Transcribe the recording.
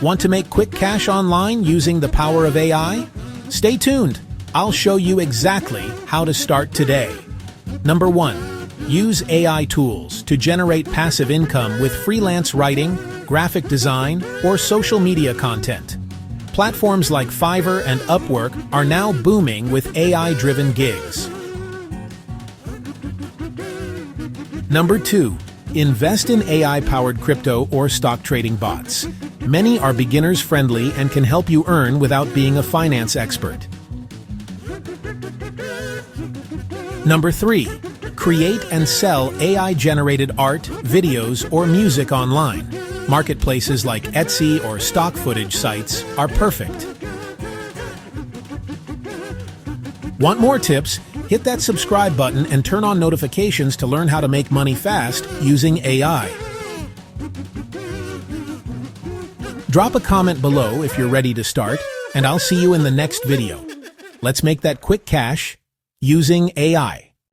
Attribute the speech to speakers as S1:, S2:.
S1: Want to make quick cash online using the power of AI? Stay tuned. I'll show you exactly how to start today. Number 1. Use AI tools to generate passive income with freelance writing, graphic design, or social media content. Platforms like Fiverr and Upwork are now booming with AI-driven gigs. Number 2. Invest in AI-powered crypto or stock trading bots. Many are beginners-friendly and can help you earn without being a finance expert. Number 3. Create and sell AI-generated art, videos, or music online. Marketplaces like Etsy or stock footage sites are perfect. Want more tips? Hit that subscribe button and turn on notifications to learn how to make money fast using AI. Drop a comment below if you're ready to start, and I'll see you in the next video. Let's make that quick cash using AI.